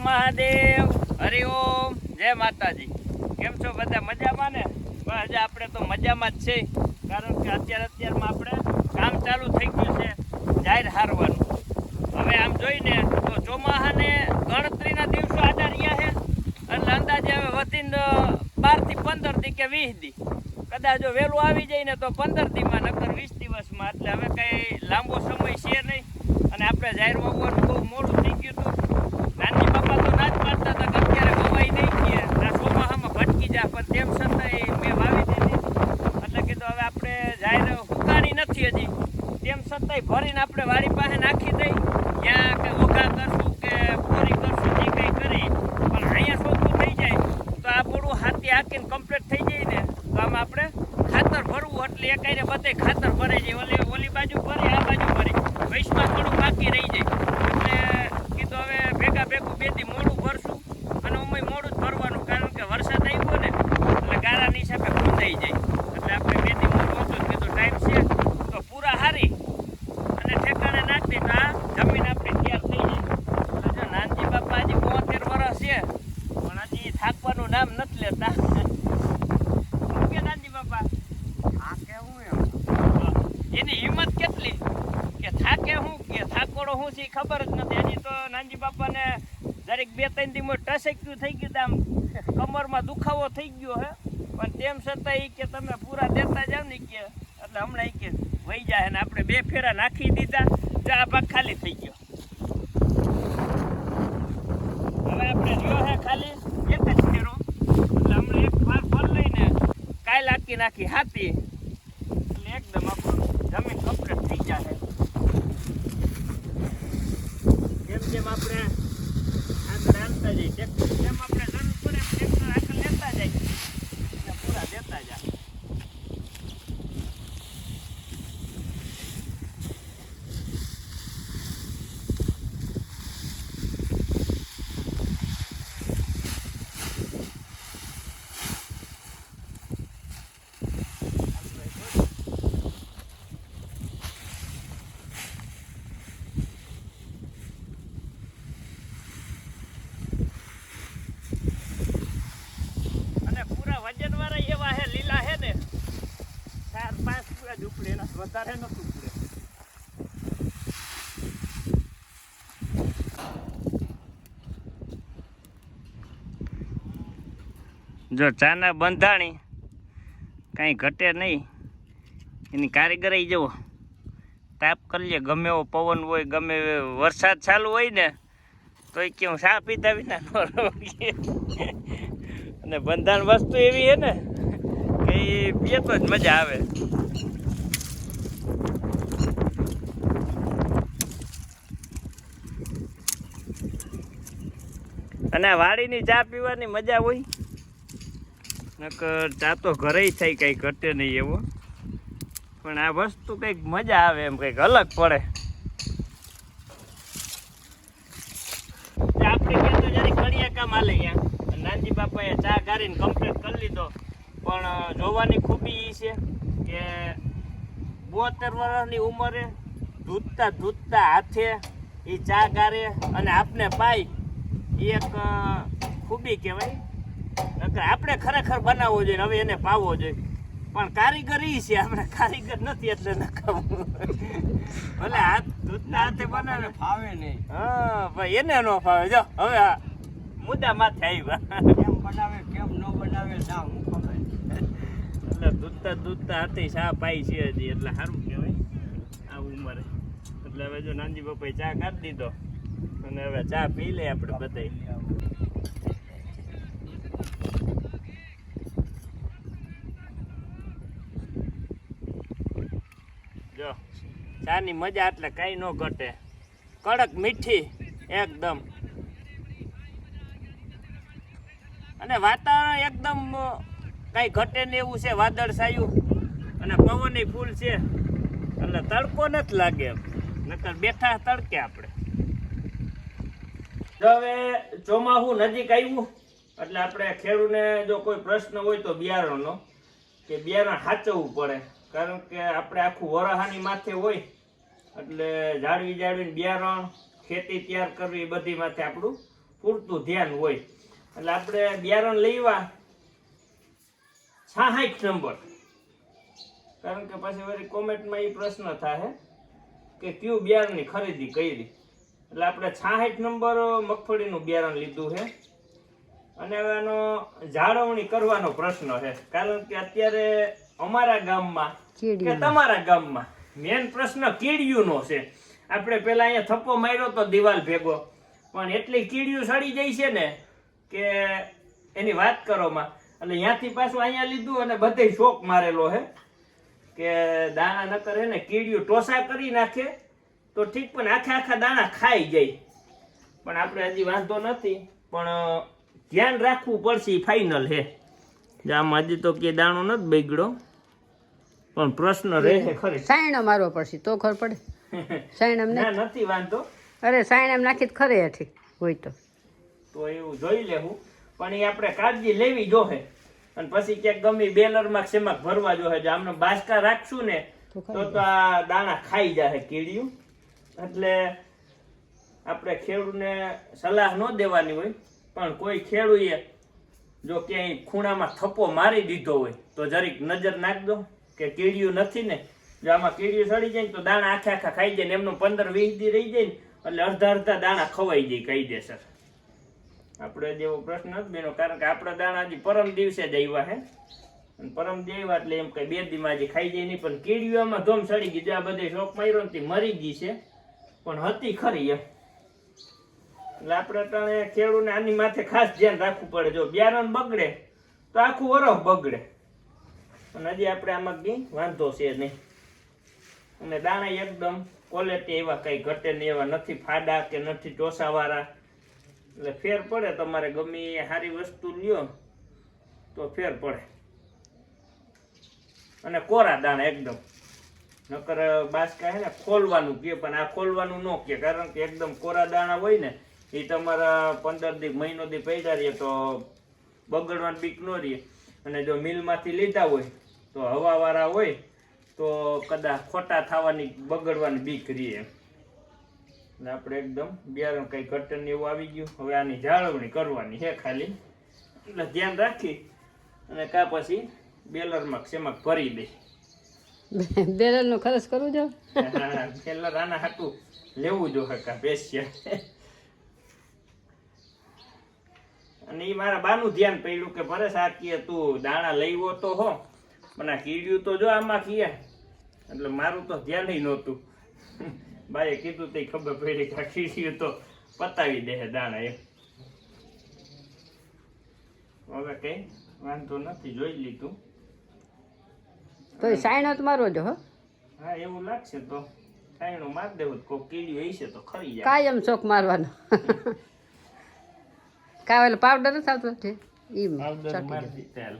મહાદેવ, હરિઓમ, જય માતાજી। કેમ છો બધા? મજામાં ને? બસ આપણે તો મજામાં જ છે, કારણ કે અત્યારમાં આપણે કામ ચાલુ થઈ ગયું છે જાહેર હારવાનું। હવે આમ જોઈને તો ચોમાહાને ગણતરીના દિવસો આડા રહ્યા છે, એટલે અંદાજે હવે વધીને 12 થી 15 દી કે 20 દી, કદાચ જો વહેલું આવી જાય ને તો 15 દીમાં, નકર 20 દિવસમાં। એટલે હવે કંઈ લાંબો સમય છે નહીં, અને આપણે જાહેર વાવવાનું બહુ મોડું થઈ ગયું હતું। નાની બાપા તો ના જ પાડતા હતા કે અત્યારે વવાઈ નહીં ગયા, આ ચોમાહામાં ભટકી જા, પણ તેમ છતાંય મેં વાવી દીધી। એટલે કીધું હવે આપણે જાહેર હુકાણી નથી હજી, તેમ છતાંય ભરીને આપણે વાડી પાસે નાખી દઈ, ત્યાં કે ઓઘા કરશું કે પૂરી કરશું, જે કંઈ કરી, પણ અહીંયા ચોખ્ખું થઈ જાય તો આ પૂરું હાથી હાકીને કમ્પ્લીટ થઈ જાય ને, તો આમાં આપણે ખાતર ભરવું, એટલે એ કઈને બધે ખાતર ભરાઈ જાય, ઓલી બાજુ ભરે, આ બાજુ ભરે, વૈશમાં થોડું બાકી રહી જાય। એટલે કીધું હવે ભેગું 2 દી મોડું ભરશું, અને ઉમય મોડું જ ભરવાનું, કારણ કે વરસાદ આવ્યો ને એટલે ગારાની હિસાબે ખૂંદાઈ જાય। એટલે આપણે 2 દી મોડું હતું, કીધું ટાઈમ છે તો પૂરા હારી અને ઠેકાણે નાખી તો આ જમીન આપણી તૈયાર થઈ જાય। એટલે જો નાનજી બાપા હજી 72 વર્ષ છે, પણ હજી થાકવાનું નામ નથી લેતા। શું કે નાનજી બાપા? આ કેવું એની હિંમત કેટલી કે થાકે હું કે થાકોડો હું છે ખબર જ નથી। હજી તો નાનજી બાપાને દરેક 2-3 દી ટસક્યું થઈ ગયું, આમ કમરમાં દુખાવો થઈ ગયો હે, પણ તેમ છતાં કે તમે પૂરા દેતા જાવ ને કે એટલે હમણાં કે વહી જાય, ને આપણે 2 ફેરા નાખી દીધા, તો આ ભાગ ખાલી થઈ ગયો। હવે આપણે રહ્યો હે ખાલી 1 જ ફેરો, એટલે હમણાં એક વાર ભર લઈને કાલ નાખી હાથી, એટલે એકદમ આપણું જમીન કમ્પ્લીટ થઈ જશે। જેમ આપણે આગળ હાલતા જઈએ, જેમ આપણે જરૂર પડે ટ્રેક્ટર આગળ લેતા જાય એટલે પૂરા દેતા જાય। વજનવાળા એવા હે, લીલા હે ને 4-5 પૂરા જ ઉપડે, એના વધારે નથી ઉપડે। જો ચાના બંધાણી કાંઈ ઘટે નહીં, એની કારીગરી જવો તાપ કરી લે, ગમે એવો પવન હોય, ગમે વરસાદ ચાલુ હોય ને તો એ કેવું ચા પીતા વિના ન રહે। અને બંધાણ વસ્તુ એવી છે ને કે એ પીએ તો જ મજા આવે। અને આ વાડીની ચા પીવાની મજા હોય, નકર ચા તો ઘરે થાય, કંઈ ઘટે નહીં એવો, પણ આ વસ્તુ કંઈક મજા આવે, એમ કંઈક અલગ પડે। આપણે ક્યાં તો જરી કડિયા કામ હાલે, અહીંયા નાનજી બાપાએ ચા ગારીને કમ્પ્લીટ કરી લીધો, પણ જોવાની ખૂબી એ છે કે 72 વર્ષની ઉંમરે ધૂતતા હાથે એ ચા ગારે અને આપને પાય, એ એક ખૂબી કહેવાય। નકર આપણે ખરેખર બનાવવો જોઈએ, હવે એને પાવવો જોઈએ, પણ કારીગર એ છે, આપણે કારીગર નથી એટલે ન ખાવું। ભલે ધૂતના હાથે બનાવે ફાવે નહીં, હા ભાઈ, એને ન ફાવે। જો હવે મુદ્દા માથે આવ્યા, કેમ બનાવે કેમ ન બનાવે ના હું ખબર। એટલે દૂધતા હાથે ચા પાઈ છે હજી, એટલે સારું કહેવાય આ ઉંમરે। એટલે હવે જો નાનજી બાપાએ ચા કાઢી દીધો, અને હવે ચા પી લે આપણે બધાય। જો ચાની મજા એટલે કઈ ન ઘટે, કડક મીઠી એકદમ, અને વાતાવરણ એકદમ કઈ ઘટે ને એવું છે, વાદળ છાયું અને પવન ફૂલ છે, એટલે તડકો નથી લાગે એમ, નકર બેઠા તડકે આપણે। હવે ચોમાસું નજીક આવ્યું એટલે આપણે ખેડૂતને જો કોઈ પ્રશ્ન હોય તો બિયારણનો, કે બિયારણ સાચવવું પડે, કારણ કે આપણે આખું વરાહાની માથે હોય, એટલે જાળવીને બિયારણ ખેતી તૈયાર કરવી એ બધી માથે આપણું પૂરતું ધ્યાન હોય. એટલે આપણે બિયારણ લેવા 66 નંબર, કારણ કે પછી વળી કોમેન્ટમાં એ પ્રશ્ન થાય કે કયું બિયારણની ખરીદી કરી. એટલે આપણે 66 નંબર મગફળીનું બિયારણ લીધું છે. અને હવે આનો જાળવણી કરવાનો પ્રશ્ન છે, કારણ કે અત્યારે અમારા ગામમાં કે તમારા ગામમાં મેન પ્રશ્ન કીડિયુંનો છે. આપણે પેલા અહીંયા થપ્પો માર્યો તો દિવાલ ભેગો, પણ એટલી કીડિયું સડી જાય છે ને કે એની વાત કરોમાં. એટલે ત્યાંથી પાછું અહીંયા લીધું અને બધે શોક મારેલો છે કે દાણા ન કરે ને કીડિયું ટોસા કરી નાખે તો ઠીક, પણ આખા દાણા ખાઈ જાય. પણ આપણે હજી વાંધો નથી, પણ ધ્યાન રાખવું પડશે. ફાઇનલ છે. આમાં હજી તો કે દાણો નથી બગડ્યો, પણ પ્રશ્ન રહે ખરી. સાયણો મારવો પડશે તો ખબર પડે. સાયણ ના નથી વાંધો. અરે સાયણ એમ નાખી ખરે હેઠી હોય તો એવું જોઈ લેવું, પણ એ આપણે કાળજી લેવી જોહે. અને પછી ક્યાંક ગમે બેલરમાં શેમાં ભરવા જોહે. જો આમને બાસકા રાખશું ને તો આ દાણા ખાઈ જાય કીડિયું. એટલે આપણે ખેડૂતને સલાહ ન દેવાની હોય, પણ કોઈ ખેડૂએ જો ક્યાંય ખૂણામાં થપ્પો મારી દીધો હોય તો જરીક નજર નાખજો કે કીડિયું નથી ને. જો આમાં કીડિયું સડી જાય ને તો દાણા આખા ખાઈ જાય ને એમનું 15-20 દી રહી જાય ને એટલે અડધા દાણા ખવાઈ જાય કાયદેસર. આપણે જેવો પ્રશ્ન નથી બેનો, કારણ કે આપણા દાણા હજી પરમ દિવસે જ આવ્યા છે. અને પરમ દી આવ્યા એટલે એમ કઈ 2 દીમાં હજી ખાઈ જાય નહીં, પણ કીડિયું આમાં ધોમ સડી ગઈ. આ બધે શોક માર્યો ને મરી ગઈ છે, પણ હતી ખરી એમ. એટલે આપણે તને ખેડૂતને આની માથે ખાસ ધ્યાન રાખવું પડે. જો બિયારણ બગડે તો આખું વરસ બગડે. અને હજી આપણે આમાં કઈ વાંધો છે નહીં. અને દાણા એકદમ ક્વોલિટી એવા કઈ ઘટે નહીં, એવા નથી ફાડા કે નથી ટોસાવાળા. એટલે ફેર પડે. તમારે ગમે એ સારી વસ્તુ લ્યો તો ફેર પડે. અને કોરા દાણા એકદમ, નકર બાસકા હે ને ખોલવાનું કે, પણ આ ખોલવાનું ન કે, કારણ કે એકદમ કોરા દાણા હોય ને એ તમારા 15 દી મહિનો દી પૈડા રહીએ તો બગડવાની બીક ન રહીએ. અને જો મિલમાંથી લીધા હોય તો હવાવાળા હોય તો કદાચ ખોટા થવાની બગડવાની બીક રહીએ. એટલે આપણે એકદમ બિયારણ કઈ ઘટન એવું આવી ગયું. હવે આની જાળવણી કરવાની છે ખાલી, એટલે ધ્યાન રાખી અને કા પછી બેલરમાં શેમાં ભરી દે. બેરલ નો ખર્ચ કરવું જો. બેલર આના હાટું લેવું જો હકા પેશિયલ. અને એ મારા બાનું ધ્યાન પડ્યું કે પરેશ આ કીએ તું દાણા લઈવો તો હો, પણ આ કીડ્યું તો જો આમાં કીએ. એટલે મારું તો ધ્યાન નહોતું. બાએ કીધું તે ખબર પડી કે આ કીડ્યું તો પતાવી દે દાણા એમ. હવે કઈ વાંધો નથી, જોઈ લીધું. તો સાયણો તો મારવો જો. હા એવું લાગશે તો સાયણો માર દેવું. કોઈ કીડ્યું હશે તો ખરી જાય. કાયમ શોખ મારવાનો. કાવેલ પાવડર નથી આવતો પાવડર મારી દીધેલ.